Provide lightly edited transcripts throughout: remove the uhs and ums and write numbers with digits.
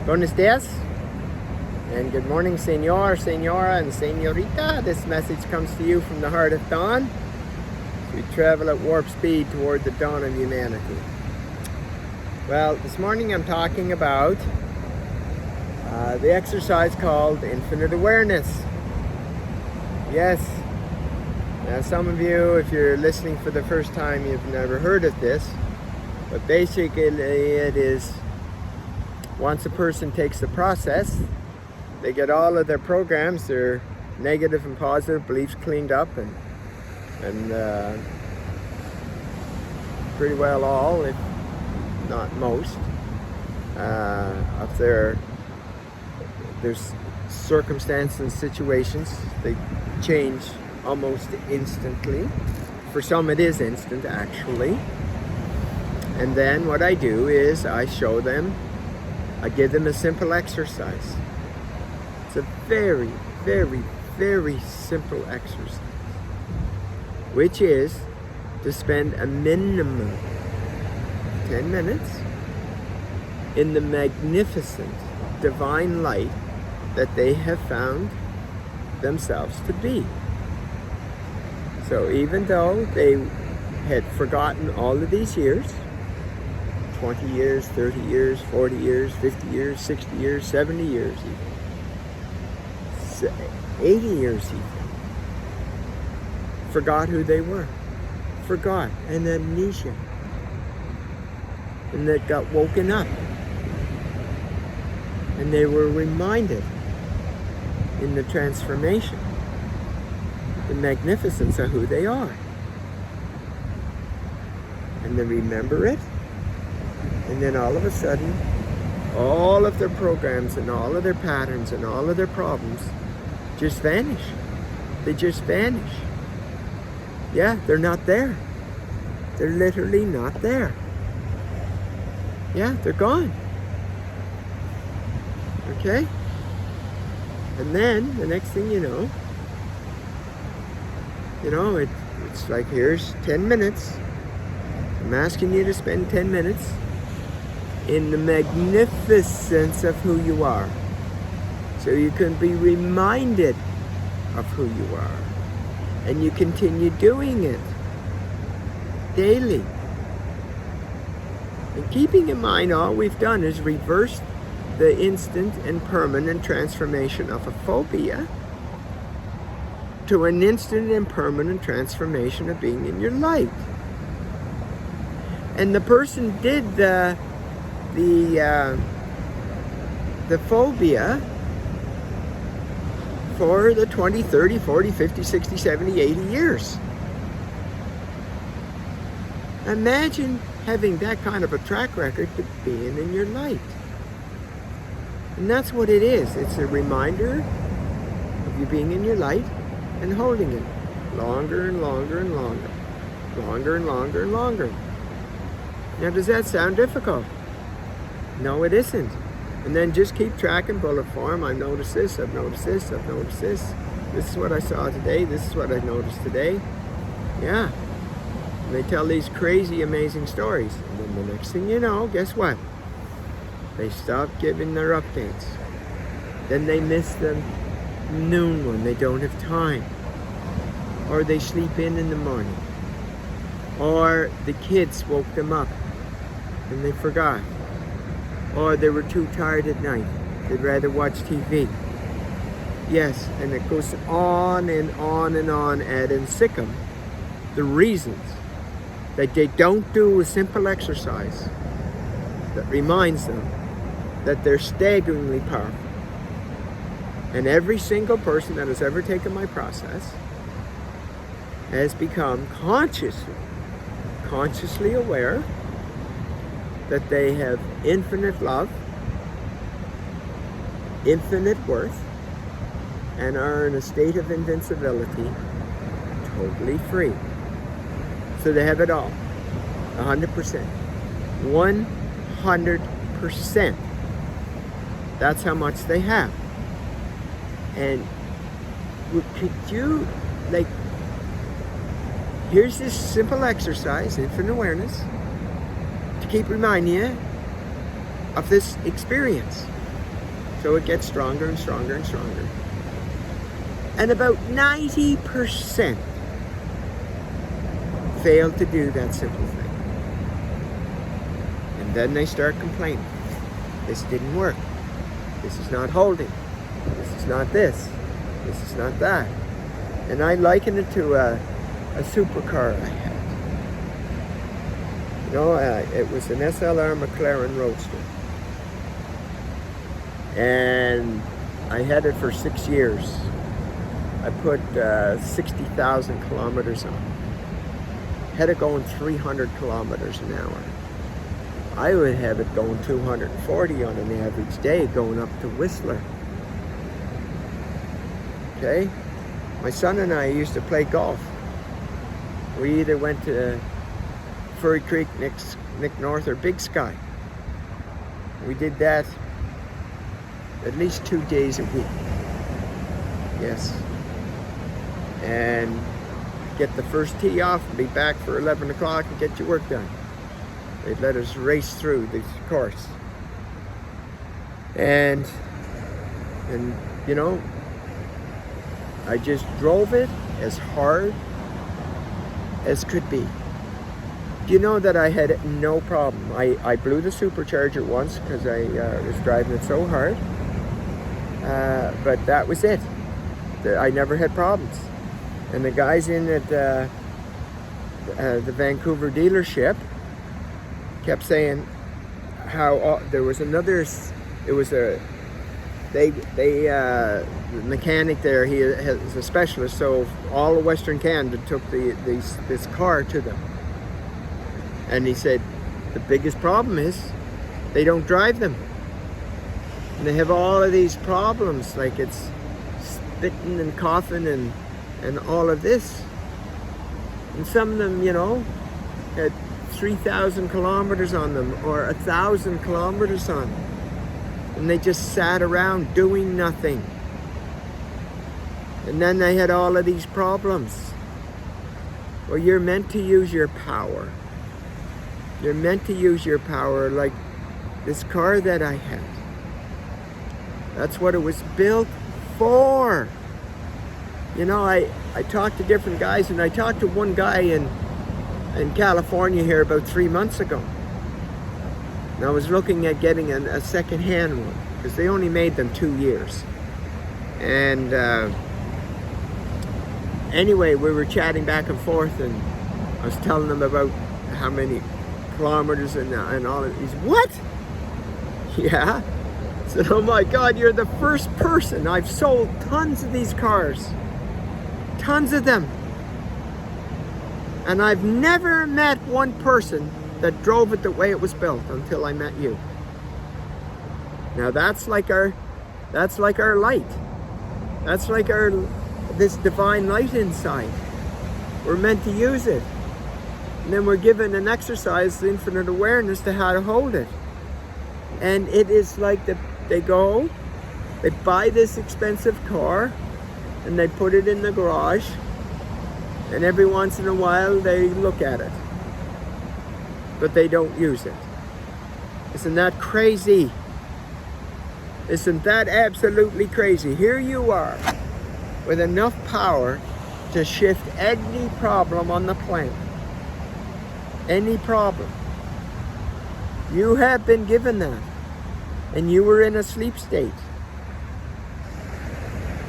Buenos dias, and good morning, senor, senora, and senorita. This message comes to you from the heart of DONN. We travel at warp speed toward the dawn of humanity. Well, this morning I'm talking about the exercise called infinite awareness. Yes. Now, some of you, if you're listening for the first time, you've never heard of this, but basically it is, once a person takes the process, they get all of their programs, their negative and positive beliefs cleaned up, and pretty well all, if not most, of their circumstances and situations. They change almost instantly. For some it is instant, actually. And then what I do is I show them, I give them a simple exercise. It's a very, very, very simple exercise, which is to spend a minimum of 10 minutes in the magnificent divine light that they have found themselves to be. So even though they had forgotten all of these years, 20 years, 30 years, 40 years, 50 years, 60 years, 70 years even, 80 years even, forgot who they were, forgot, and amnesia, and that got woken up, and they were reminded in the transformation, the magnificence of who they are, and they remember it. And then all of a sudden, all of their programs and all of their patterns and all of their problems just vanish. They just vanish. Yeah, they're not there. They're literally not there. Yeah, they're gone. Okay? And then, the next thing you know, it's like, here's 10 minutes. I'm asking you to spend 10 minutes in the magnificence of who you are, so you can be reminded of who you are, and you continue doing it daily. And keeping in mind, all we've done is reverse the instant and permanent transformation of a phobia to an instant and permanent transformation of being in your light. And the person did the phobia for the 20, 30, 40, 50, 60, 70, 80 years. Imagine having that kind of a track record to being in your light. And that's what it is. It's a reminder of you being in your light and holding it longer and longer and longer, longer and longer and longer. Now, does that sound difficult? No, it isn't. And then just keep tracking bullet form. I've noticed this, I've noticed this, I've noticed this. This is what I saw today, this is what I noticed today. Yeah. And they tell these crazy, amazing stories. And then the next thing you know, guess what? They stop giving their updates. Then they miss the noon one, they don't have time. Or they sleep in the morning. Or the kids woke them up and they forgot. Or they were too tired at night. They'd rather watch TV. Yes, and it goes on and on and on ad infinitum. The reasons that they don't do a simple exercise that reminds them that they're staggeringly powerful. And every single person that has ever taken my process has become consciously aware that they have infinite love, infinite worth, and are in a state of invincibility, totally free. So they have it all, 100%. 100%. That's how much they have. And could you, here's this simple exercise, infinite awareness, to keep reminding you of this experience. So it gets stronger and stronger and stronger. And about 90% fail to do that simple thing. And then they start complaining. This didn't work. This is not holding. This is not this. This is not that. And I liken it to a supercar I had. You know, it was an SLR McLaren Roadster. And I had it for 6 years. I put 60,000 kilometers on it. Had it going 300 kilometers an hour. I would have it going 240 on an average day, going up to Whistler. Okay? My son and I used to play golf. We either went to Furry Creek, Nick North, or Big Sky. We did that at least 2 days a week. Yes. And get the first tee off and be back for 11 o'clock and get your work done. They'd let us race through the course. And you know, I just drove it as hard as could be. Do you know that I had no problem? I blew the supercharger once because I was driving it so hard. But that was it. I never had problems. And the guys in at the Vancouver dealership kept saying how there was another. It was a the mechanic there. He is a specialist, so all of Western Canada took this car to them. And he said the biggest problem is they don't drive them. And they have all of these problems, like it's spitting and coughing and all of this. And some of them, you know, had 3,000 kilometers on them or 1,000 kilometers on them. And they just sat around doing nothing. And then they had all of these problems. Well, you're meant to use your power. You're meant to use your power like this car that I had. That's what it was built for. You know, I talked to different guys, and I talked to one guy in California here about 3 months ago. And I was looking at getting a second-hand one because they only made them 2 years. And anyway, we were chatting back and forth, and I was telling them about how many kilometers and all of these. What? Yeah. I said, oh my God, you're the first person. I've sold tons of these cars. Tons of them. And I've never met one person that drove it the way it was built until I met you. Now that's like our light. That's like this divine light inside. We're meant to use it. And then we're given an exercise, the infinite awareness, to how to hold it. And it is like they buy this expensive car, and they put it in the garage, and every once in a while they look at it. But they don't use it. Isn't that crazy? Isn't that absolutely crazy? Here you are with enough power to shift any problem on the planet. Any problem. You have been given that. And you were in a sleep state.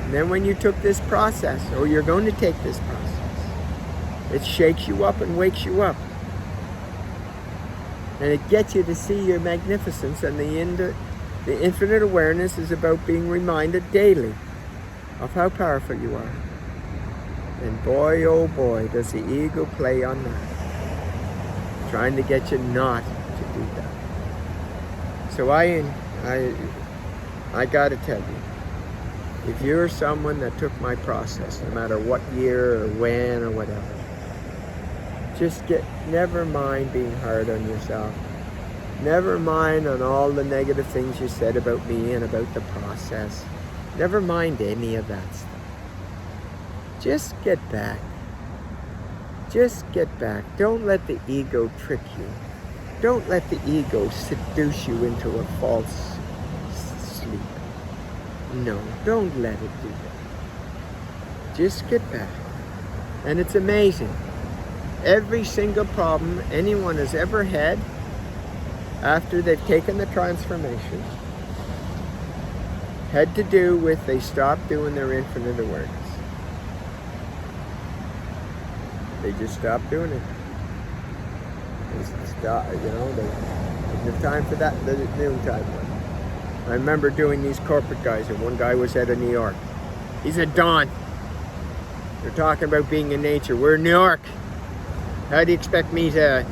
And then when you took this process, or you're going to take this process, it shakes you up and wakes you up. And it gets you to see your magnificence, and the infinite awareness is about being reminded daily of how powerful you are. And boy, oh boy, does the ego play on that. Trying to get you not to do that. So I gotta tell you, if you're someone that took my process, no matter what year or when or whatever, just never mind being hard on yourself. Never mind on all the negative things you said about me and about the process. Never mind any of that stuff. Just get back. Just get back. Don't let the ego trick you. Don't let the ego seduce you into a false sleep. No, don't let it do that. Just get back. And it's amazing. Every single problem anyone has ever had after they've taken the transformation had to do with they stopped doing their infinite awareness. They just stopped doing it. They stopped, they didn't have time for that, the noontime one. I remember doing these corporate guys, and one guy was out of New York. He said, "Don, they're talking about being in nature. We're in New York. How do you expect me to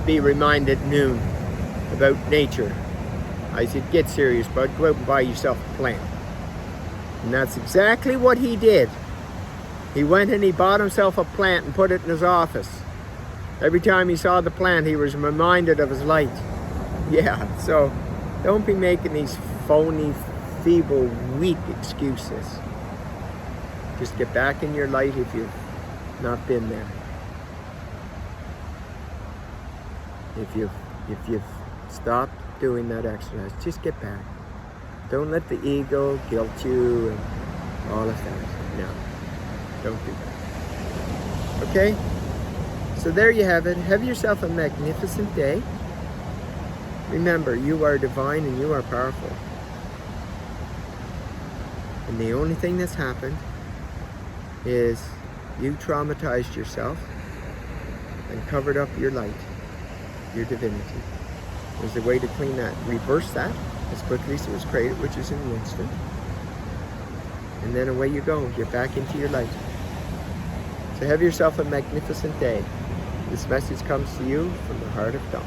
be reminded at noon about nature?" I said, "Get serious, bud. Go out and buy yourself a plant." And that's exactly what he did. He went and he bought himself a plant and put it in his office. Every time he saw the plant, he was reminded of his light. Yeah, so don't be making these phony, feeble, weak excuses. Just get back in your light if you've not been there. If you've stopped doing that exercise, just get back. Don't let the ego guilt you and all of that. No, don't do that. Okay? So there you have it. Have yourself a magnificent day. Remember, you are divine and you are powerful. And the only thing that's happened is you traumatized yourself and covered up your light, your divinity. There's a way to clean that, reverse that as quickly as it was created, which is in an instant. And then away you go, get back into your light. So have yourself a magnificent day. This message comes to you from the heart of Dawn.